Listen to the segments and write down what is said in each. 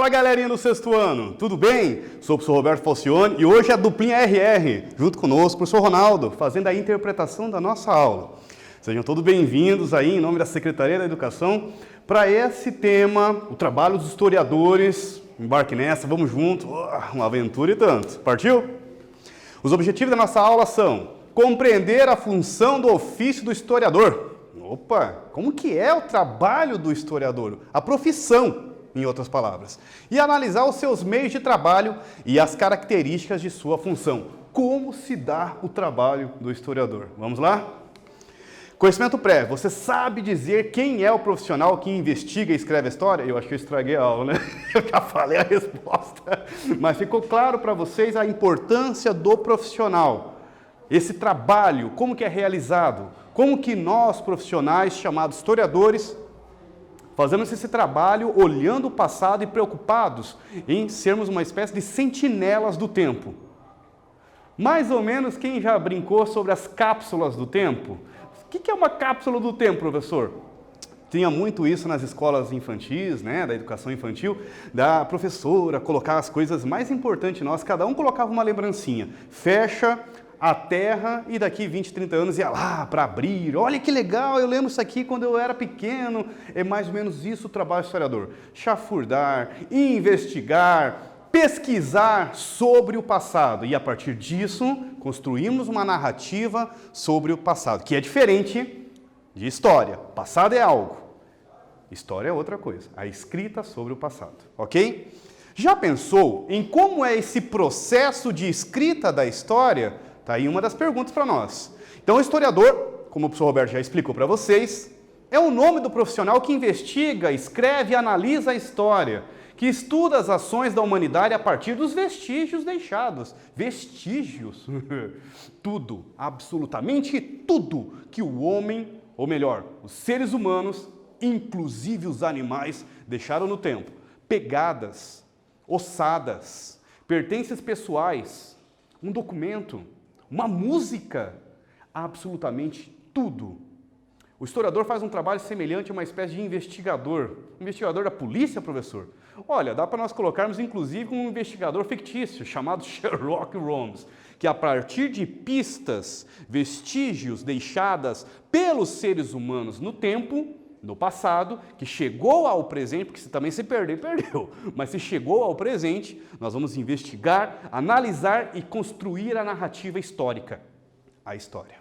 Fala galerinha do sexto ano, tudo bem? Sou o professor Roberto Falcione e hoje é a duplinha RR, junto conosco o professor Ronaldo, fazendo a interpretação da nossa aula. Sejam todos bem-vindos aí, em nome da Secretaria da Educação, para esse tema, o trabalho dos historiadores. Embarque nessa, vamos junto, uma aventura e tanto. Partiu? Os objetivos da nossa aula são compreender a função do ofício do historiador. Opa, como que é o trabalho do historiador? A profissão, em outras palavras. E analisar os seus meios de trabalho e as características de sua função. Como se dá o trabalho do historiador? Vamos lá? Conhecimento prévio. Você sabe dizer quem é o profissional que investiga e escreve a história? Eu acho que eu estraguei a aula, né? Eu já falei a resposta. Mas ficou claro para vocês a importância do profissional. Esse trabalho, como que é realizado? Como que nós, profissionais chamados historiadores, fazemos esse trabalho olhando o passado e preocupados em sermos uma espécie de sentinelas do tempo. Mais ou menos quem já brincou sobre as cápsulas do tempo? O que é uma cápsula do tempo, professor? Tinha muito isso nas escolas infantis, né, da educação infantil, da professora colocar as coisas mais importantes nós, cada um colocava uma lembrancinha. Fecha a terra e daqui 20, 30 anos ia lá para abrir. Olha que legal, eu lembro isso aqui quando eu era pequeno. É mais ou menos isso o trabalho do historiador. Chafurdar, investigar, pesquisar sobre o passado. E a partir disso, construímos uma narrativa sobre o passado, que é diferente de história. Passado é algo, história é outra coisa. A escrita sobre o passado, ok? Já pensou em como é esse processo de escrita da história? Está aí uma das perguntas para nós. Então, o historiador, como o professor Roberto já explicou para vocês, é o nome do profissional que investiga, escreve e analisa a história, que estuda as ações da humanidade a partir dos vestígios deixados. Vestígios? Tudo, absolutamente tudo que o homem, ou melhor, os seres humanos, inclusive os animais, deixaram no tempo. Pegadas, ossadas, pertences pessoais, um documento, uma música, absolutamente tudo. O historiador faz um trabalho semelhante a uma espécie de investigador. Investigador da polícia, professor? Olha, dá para nós colocarmos inclusive um investigador fictício chamado Sherlock Holmes, que a partir de pistas, vestígios deixadas pelos seres humanos no tempo, no passado, que chegou ao presente, porque se também se perder, perdeu. Mas se chegou ao presente, nós vamos investigar, analisar e construir a narrativa histórica, a história.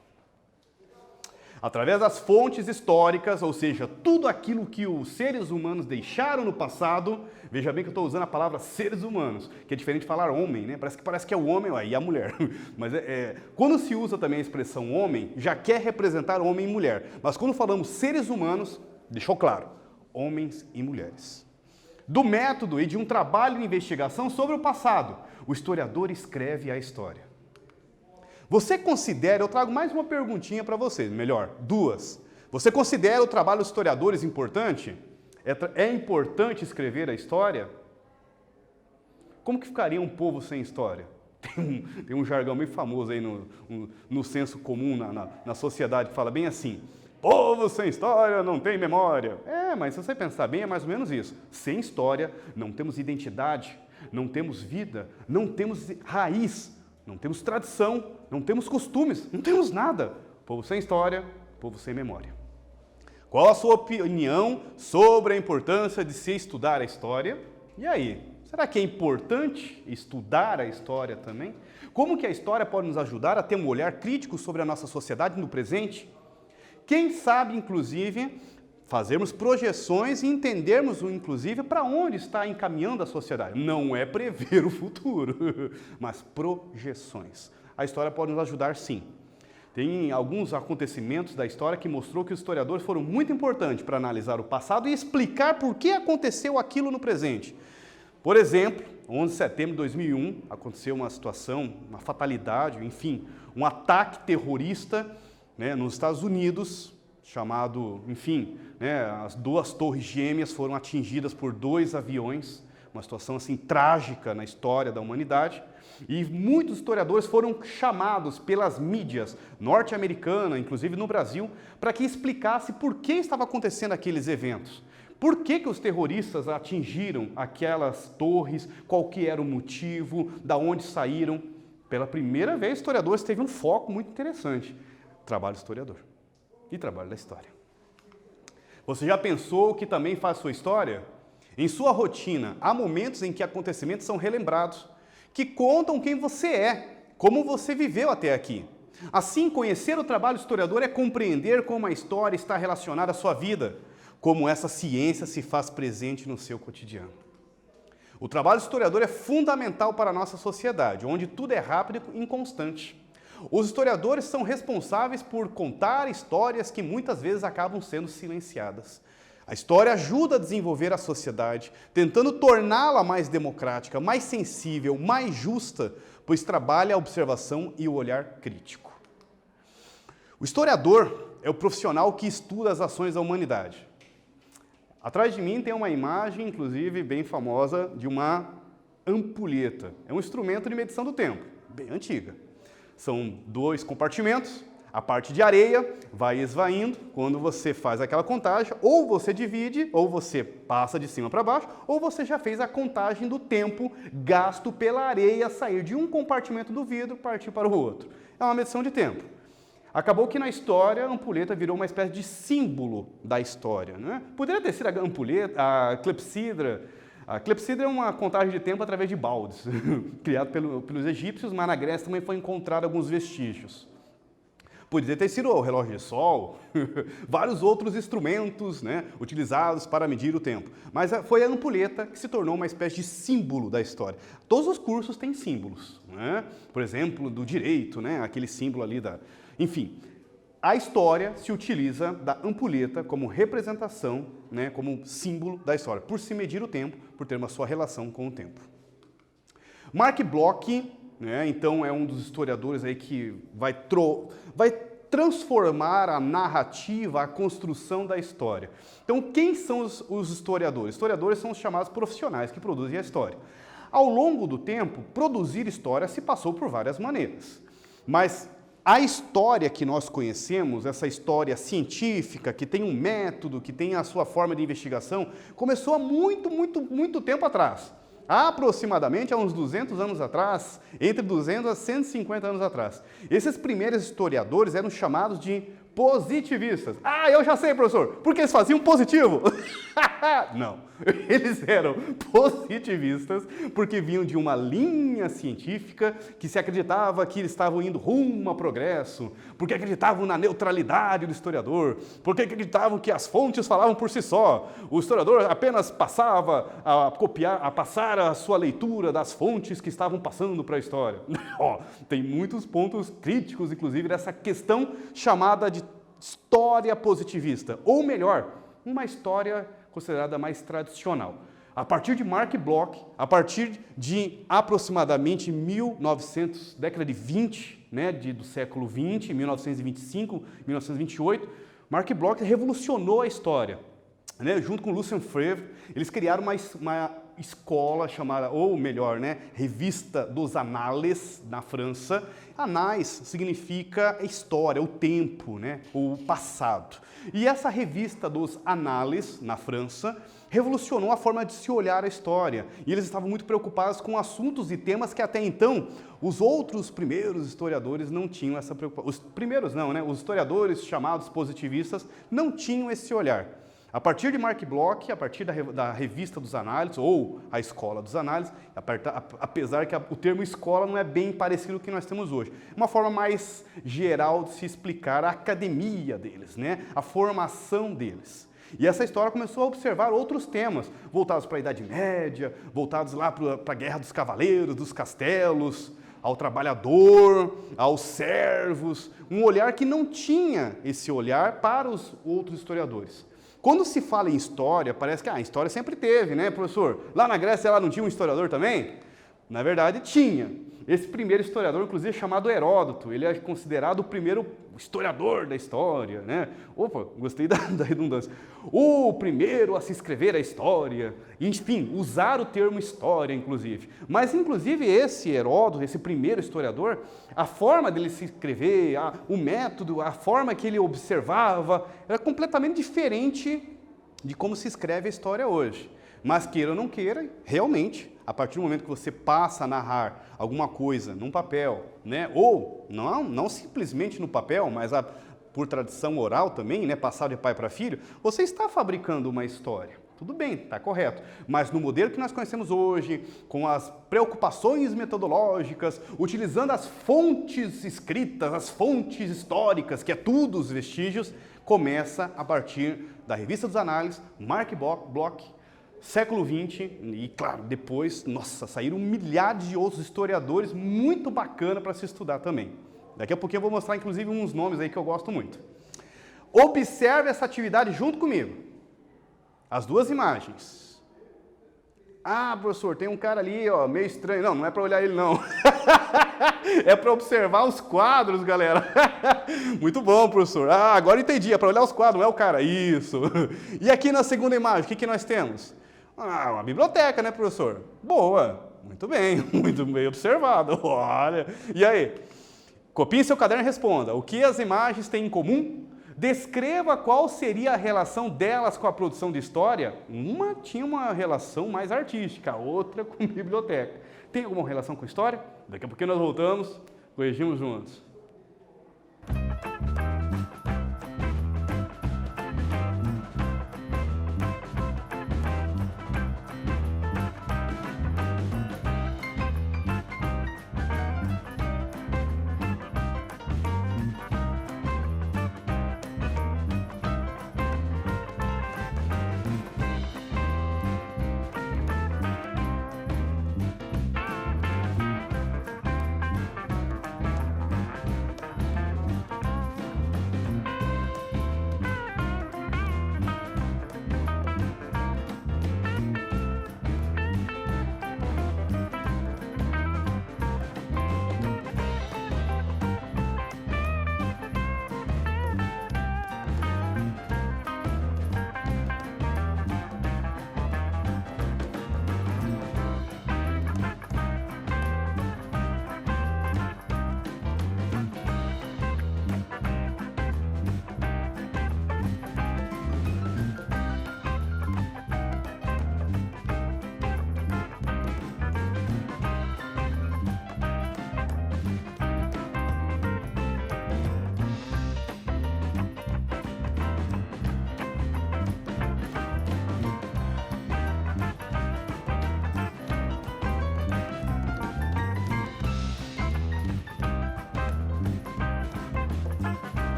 Através das fontes históricas, ou seja, tudo aquilo que os seres humanos deixaram no passado, veja bem que eu estou usando a palavra seres humanos, que é diferente de falar homem, né? Parece que é o homem e a mulher. Mas quando se usa também a expressão homem, já quer representar homem e mulher. Mas quando falamos seres humanos, deixou claro, homens e mulheres. Do método e de um trabalho de investigação sobre o passado, o historiador escreve a história. Você considera, eu trago mais uma perguntinha para vocês, melhor, duas. Você considera o trabalho dos historiadores importante? É importante escrever a história? Como que ficaria um povo sem história? Tem um jargão meio famoso aí no senso comum, na sociedade, que fala bem assim: povo sem história não tem memória. Mas se você pensar bem, é mais ou menos isso. Sem história, não temos identidade, não temos vida, não temos raiz, não temos tradição, não temos costumes, não temos nada. Povo sem história, povo sem memória. Qual a sua opinião sobre a importância de se estudar a história? E aí, será que é importante estudar a história também? Como que a história pode nos ajudar a ter um olhar crítico sobre a nossa sociedade no presente? Quem sabe, inclusive, fazermos projeções e entendermos, inclusive, para onde está encaminhando a sociedade. Não é prever o futuro, mas projeções. A história pode nos ajudar, sim. Tem alguns acontecimentos da história que mostrou que os historiadores foram muito importantes para analisar o passado e explicar por que aconteceu aquilo no presente. Por exemplo, 11 de setembro de 2001, aconteceu uma situação, uma fatalidade, enfim, um ataque terrorista, né, nos Estados Unidos, chamado, enfim, né, as duas torres gêmeas foram atingidas por 2 aviões, uma situação assim trágica na história da humanidade, e muitos historiadores foram chamados pelas mídias norte-americanas, inclusive no Brasil, para que explicasse por que estava acontecendo aqueles eventos. Por que os terroristas atingiram aquelas torres? Qual que era o motivo? Da onde saíram? Pela primeira vez, historiadores teve um foco muito interessante. Trabalho historiador e trabalho da história. Você já pensou que também faz sua história? Em sua rotina, há momentos em que acontecimentos são relembrados, que contam quem você é, como você viveu até aqui. Assim, conhecer o trabalho historiador é compreender como a história está relacionada à sua vida, como essa ciência se faz presente no seu cotidiano. O trabalho historiador é fundamental para a nossa sociedade, onde tudo é rápido e inconstante. Os historiadores são responsáveis por contar histórias que muitas vezes acabam sendo silenciadas. A história ajuda a desenvolver a sociedade, tentando torná-la mais democrática, mais sensível, mais justa, pois trabalha a observação e o olhar crítico. O historiador é o profissional que estuda as ações da humanidade. Atrás de mim tem uma imagem, inclusive, bem famosa, de uma ampulheta. É um instrumento de medição do tempo, bem antiga. São 2 compartimentos, a parte de areia vai esvaindo, quando você faz aquela contagem, ou você divide, ou você passa de cima para baixo, ou você já fez a contagem do tempo gasto pela areia sair de um compartimento do vidro e partir para o outro. É uma medição de tempo. Acabou que na história a ampulheta virou uma espécie de símbolo da história, né? Poderia ter sido a ampulheta, a clepsidra. A clepsidra é uma contagem de tempo através de baldes, criado pelos egípcios, mas na Grécia também foi encontrado alguns vestígios. Poderia ter sido o relógio de sol, vários outros instrumentos, né, utilizados para medir o tempo. Mas foi a ampulheta que se tornou uma espécie de símbolo da história. Todos os cursos têm símbolos, né? Por exemplo, do direito, né, aquele símbolo ali da... Enfim, a história se utiliza da ampulheta como representação, né, como símbolo da história, por se medir o tempo, por ter uma sua relação com o tempo. Mark Bloch, né, então é um dos historiadores aí que vai transformar a narrativa, a construção da história. Então, quem são os historiadores? Historiadores são os chamados profissionais que produzem a história. Ao longo do tempo, produzir história se passou por várias maneiras, mas a história que nós conhecemos, essa história científica, que tem um método, que tem a sua forma de investigação, começou há muito tempo atrás. Aproximadamente há uns 200 anos atrás, entre 200 a 150 anos atrás. Esses primeiros historiadores eram chamados de positivistas. Ah, eu já sei, professor, porque eles faziam positivo. Não, eles eram positivistas porque vinham de uma linha científica que se acreditava que eles estavam indo rumo ao progresso, porque acreditavam na neutralidade do historiador, porque acreditavam que as fontes falavam por si só. O historiador apenas passava a copiar, a passar a sua leitura das fontes que estavam passando para a história. Tem muitos pontos críticos, inclusive, dessa questão chamada de história positivista, ou melhor, uma história considerada mais tradicional. A partir de Mark Bloch, a partir de aproximadamente 1900, década de 20, né, do século 20, 1925, 1928, Mark Bloch revolucionou a história. Né, junto com Lucien Febvre, eles criaram uma escola chamada, ou melhor, né, Revista dos Annales, na França. Annales significa história, o tempo, né, o passado. E essa Revista dos Annales, na França, revolucionou a forma de se olhar a história. E eles estavam muito preocupados com assuntos e temas que até então os outros primeiros historiadores não tinham essa preocupação. Os primeiros não, né? Os historiadores chamados positivistas não tinham esse olhar. A partir de Mark Bloch, a partir da Revista dos Análises, ou a Escola dos Análises, apesar que o termo escola não é bem parecido com o que nós temos hoje. Uma forma mais geral de se explicar a academia deles, né? A formação deles. E essa história começou a observar outros temas, voltados para a Idade Média, voltados lá para a Guerra dos Cavaleiros, dos Castelos, ao trabalhador, aos servos, um olhar que não tinha esse olhar para os outros historiadores. Quando se fala em história, parece que a história sempre teve, né, professor? Lá na Grécia ela não tinha um historiador também? Na verdade, tinha. Esse primeiro historiador, inclusive, é chamado Heródoto. Ele é considerado o primeiro historiador da história, né? Opa, gostei da redundância. O primeiro a se escrever a história. Enfim, usar o termo história, inclusive. Mas, inclusive, esse Heródoto, esse primeiro historiador, a forma dele se escrever, o método, a forma que ele observava, era completamente diferente de como se escreve a história hoje. Mas queira ou não queira, realmente, a partir do momento que você passa a narrar alguma coisa num papel, né? Ou não simplesmente no papel, mas por tradição oral também, né? Passar de pai para filho, você está fabricando uma história. Tudo bem, está correto. Mas no modelo que nós conhecemos hoje, com as preocupações metodológicas, utilizando as fontes escritas, as fontes históricas, que é tudo os vestígios, começa a partir da Revista dos Análises, Mark Bloch, século XX, e claro, depois, nossa, saíram milhares de outros historiadores, muito bacana para se estudar também. Daqui a pouquinho eu vou mostrar, inclusive, uns nomes aí que eu gosto muito. Observe essa atividade junto comigo. As duas imagens. Ah, professor, tem um cara ali, ó, meio estranho. Não, não é para olhar ele, não. É para observar os quadros, galera. Muito bom, professor. Ah, agora entendi, é para olhar os quadros, não é o cara. Isso. E aqui na segunda imagem, o que nós temos? Ah, uma biblioteca, né, professor? Boa. Muito bem observado. Olha. E aí? Copie seu caderno e responda. O que as imagens têm em comum? Descreva qual seria a relação delas com a produção de história. Uma tinha uma relação mais artística, a outra com biblioteca. Tem alguma relação com história? Daqui a pouquinho nós voltamos, corrigimos juntos.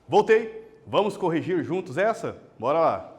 Voltei. Vamos corrigir juntos essa? Bora lá.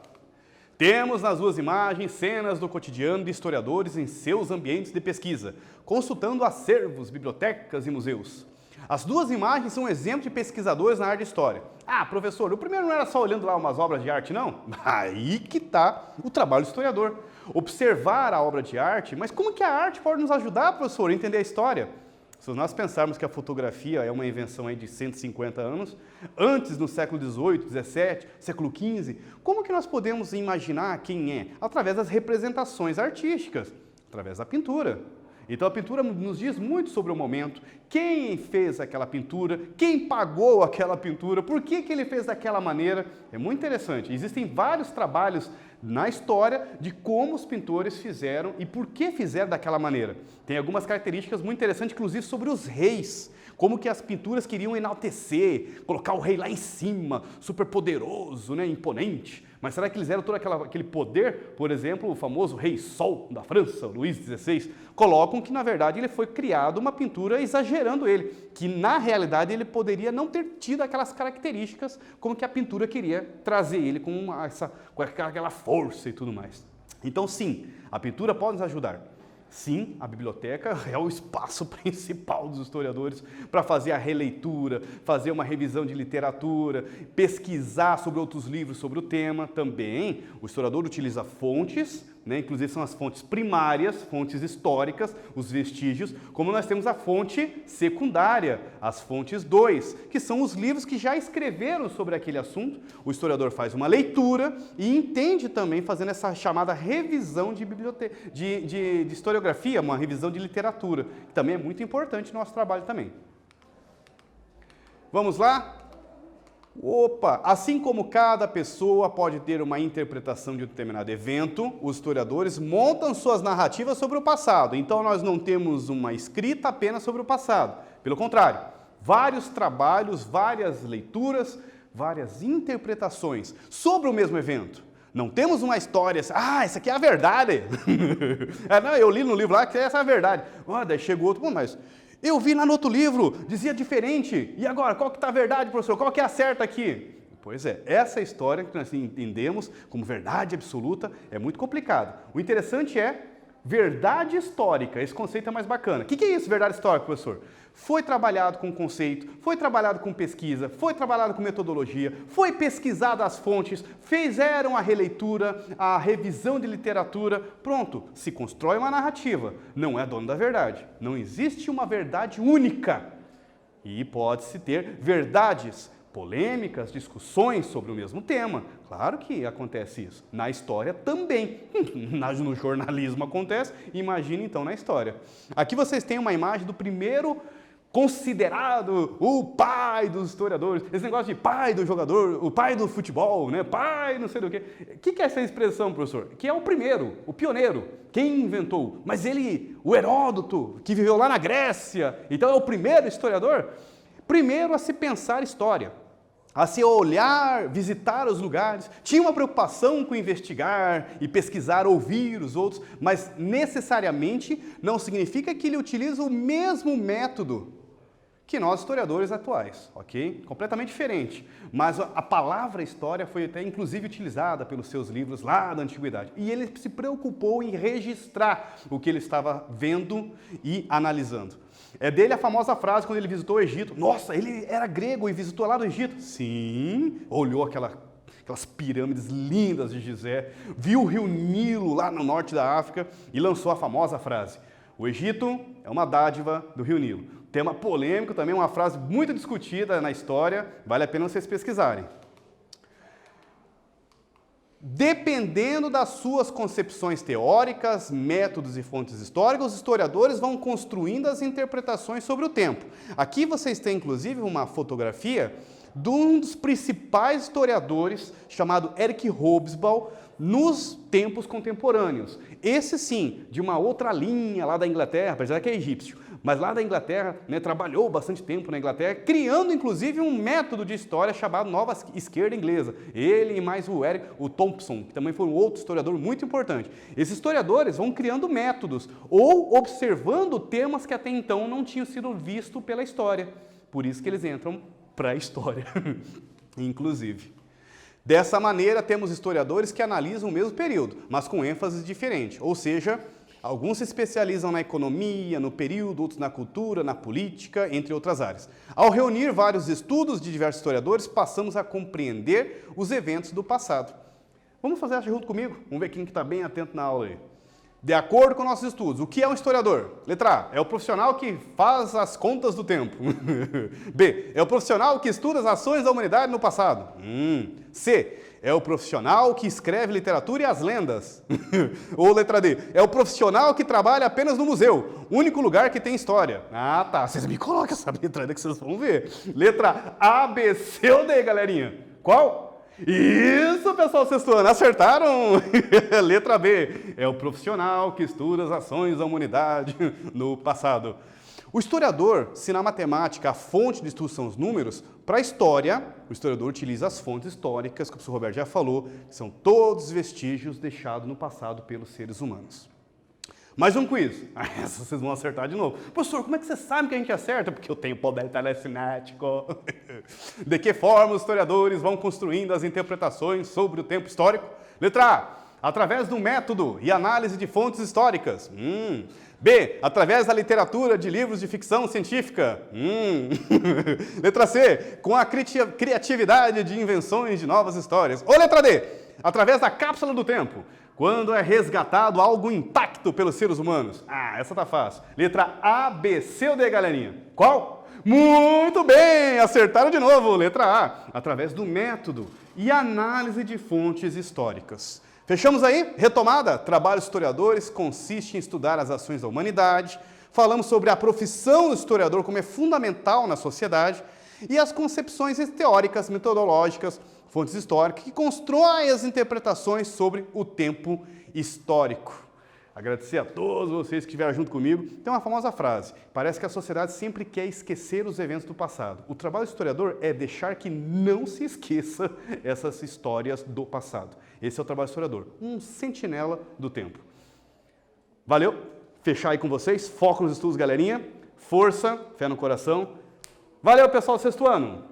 Temos nas duas imagens cenas do cotidiano de historiadores em seus ambientes de pesquisa, consultando acervos, bibliotecas e museus. As duas imagens são um exemplo de pesquisadores na área de história. Ah, professor, o primeiro não era só olhando lá umas obras de arte, não? Aí que está o trabalho do historiador. Observar a obra de arte, mas como que a arte pode nos ajudar, professor, a entender a história? Se nós pensarmos que a fotografia é uma invenção aí de 150 anos, antes no século XVIII, XVII, século XV, como que nós podemos imaginar quem é? Através das representações artísticas, através da pintura. Então a pintura nos diz muito sobre o momento, quem fez aquela pintura, quem pagou aquela pintura, por que ele fez daquela maneira. É muito interessante. Existem vários trabalhos na história de como os pintores fizeram e por que fizeram daquela maneira. Tem algumas características muito interessantes, inclusive sobre os reis, como que as pinturas queriam enaltecer, colocar o rei lá em cima, super poderoso, né, imponente. Mas será que eles eram todo aquele poder? Por exemplo, o famoso Rei Sol da França, Luís XVI, colocam que, na verdade, ele foi criado uma pintura exagerando ele, que, na realidade, ele poderia não ter tido aquelas características como que a pintura queria trazer ele com aquela força e tudo mais. Então, sim, a pintura pode nos ajudar. Sim, a biblioteca é o espaço principal dos historiadores para fazer a releitura, fazer uma revisão de literatura, pesquisar sobre outros livros sobre o tema. Também o historiador utiliza fontes, né, inclusive são as fontes primárias, fontes históricas, os vestígios, como nós temos a fonte secundária, as fontes 2, que são os livros que já escreveram sobre aquele assunto. O historiador faz uma leitura e entende também, fazendo essa chamada revisão de historiografia, uma revisão de literatura, que também é muito importante no nosso trabalho também. Vamos lá? Opa! Assim como cada pessoa pode ter uma interpretação de um determinado evento, os historiadores montam suas narrativas sobre o passado. Então nós não temos uma escrita apenas sobre o passado. Pelo contrário, vários trabalhos, várias leituras, várias interpretações sobre o mesmo evento. Não temos uma história assim, essa aqui é a verdade. Não, eu li no livro lá que essa é a verdade. Daí chegou outro, mas eu vi lá no outro livro, dizia diferente. E agora, qual que está a verdade, professor? Qual que é a certa aqui? Pois é, essa história que nós entendemos como verdade absoluta é muito complicada. O interessante é verdade histórica, esse conceito é mais bacana. O que é isso, verdade histórica, professor? Foi trabalhado com conceito, foi trabalhado com pesquisa, foi trabalhado com metodologia, foi pesquisado as fontes, fizeram a releitura, a revisão de literatura, pronto, se constrói uma narrativa, não é dono da verdade. Não existe uma verdade única e pode-se ter verdades polêmicas, discussões sobre o mesmo tema. Claro que acontece isso. Na história também. No jornalismo acontece, imagine então na história. Aqui vocês têm uma imagem do primeiro considerado o pai dos historiadores. Esse negócio de pai do jogador, o pai do futebol, né? Pai não sei do quê. O que é essa expressão, professor? Que é o primeiro, o pioneiro. Quem inventou? Mas ele, o Heródoto, que viveu lá na Grécia, então é o primeiro historiador? Primeiro a se pensar história, a se olhar, visitar os lugares, tinha uma preocupação com investigar e pesquisar, ouvir os outros, mas necessariamente não significa que ele utiliza o mesmo método que nós historiadores atuais, ok? Completamente diferente, mas a palavra história foi até inclusive utilizada pelos seus livros lá da antiguidade, e ele se preocupou em registrar o que ele estava vendo e analisando. É dele a famosa frase quando ele visitou o Egito. Nossa, ele era grego e visitou lá do Egito. Sim, olhou aquelas pirâmides lindas de Gizé, viu o rio Nilo lá no norte da África e lançou a famosa frase: o Egito é uma dádiva do rio Nilo. Tema polêmico também, uma frase muito discutida na história, vale a pena vocês pesquisarem. Dependendo das suas concepções teóricas, métodos e fontes históricas, os historiadores vão construindo as interpretações sobre o tempo. Aqui vocês têm, inclusive, uma fotografia de um dos principais historiadores, chamado Eric Hobsbawm, nos tempos contemporâneos. Esse, sim, de uma outra linha lá da Inglaterra, apesar que é egípcio, mas lá da Inglaterra, né, trabalhou bastante tempo na Inglaterra, criando inclusive um método de história chamado Nova Esquerda Inglesa. Ele e mais o Thompson, que também foi um outro historiador muito importante. Esses historiadores vão criando métodos ou observando temas que até então não tinham sido vistos pela história. Por isso que eles entram para a história. inclusive. Dessa maneira, temos historiadores que analisam o mesmo período, mas com ênfase diferente, ou seja, alguns se especializam na economia, no período, outros na cultura, na política, entre outras áreas. Ao reunir vários estudos de diversos historiadores, passamos a compreender os eventos do passado. Vamos fazer essa junto comigo? Vamos ver quem está bem atento na aula aí. De acordo com nossos estudos, o que é um historiador? Letra A, é o profissional que faz as contas do tempo. B, é o profissional que estuda as ações da humanidade no passado. C, é o profissional que escreve literatura e as lendas. Ou letra D, é o profissional que trabalha apenas no museu, único lugar que tem história. Ah, tá, vocês me colocam essa letra aí que vocês vão ver. Letra A, B, C ou D, galerinha? Qual? Isso, pessoal sexto ano, acertaram? Letra B, é o profissional que estuda as ações da humanidade no passado. O historiador, se na matemática a fonte de estudo são os números, para a história, o historiador utiliza as fontes históricas, que o professor Roberto já falou, que são todos os vestígios deixados no passado pelos seres humanos. Mais um quiz. Essa vocês vão acertar de novo. Professor, como é que você sabe que a gente acerta? Porque eu tenho poder telecinético. De que forma os historiadores vão construindo as interpretações sobre o tempo histórico? Letra A, através do método e análise de fontes históricas. B, através da literatura de livros de ficção científica. Letra C, com a criatividade de invenções de novas histórias. Ou letra D, através da cápsula do tempo, quando é resgatado algo intacto pelos seres humanos. Ah, essa tá fácil. Letra A, B, C ou D, galerinha? Qual? Muito bem, acertaram de novo. Letra A, através do método e análise de fontes históricas. Fechamos aí? Retomada? Trabalho dos historiadores consiste em estudar as ações da humanidade. Falamos sobre a profissão do historiador como é fundamental na sociedade e as concepções teóricas, metodológicas, fontes históricas que constroem as interpretações sobre o tempo histórico. Agradecer a todos vocês que estiveram junto comigo. Tem uma famosa frase, parece que a sociedade sempre quer esquecer os eventos do passado. O trabalho do historiador é deixar que não se esqueça essas histórias do passado. Esse é o trabalho do historiador, um sentinela do tempo. Valeu, fechar aí com vocês, foco nos estudos, galerinha, força, fé no coração. Valeu, pessoal do sexto ano!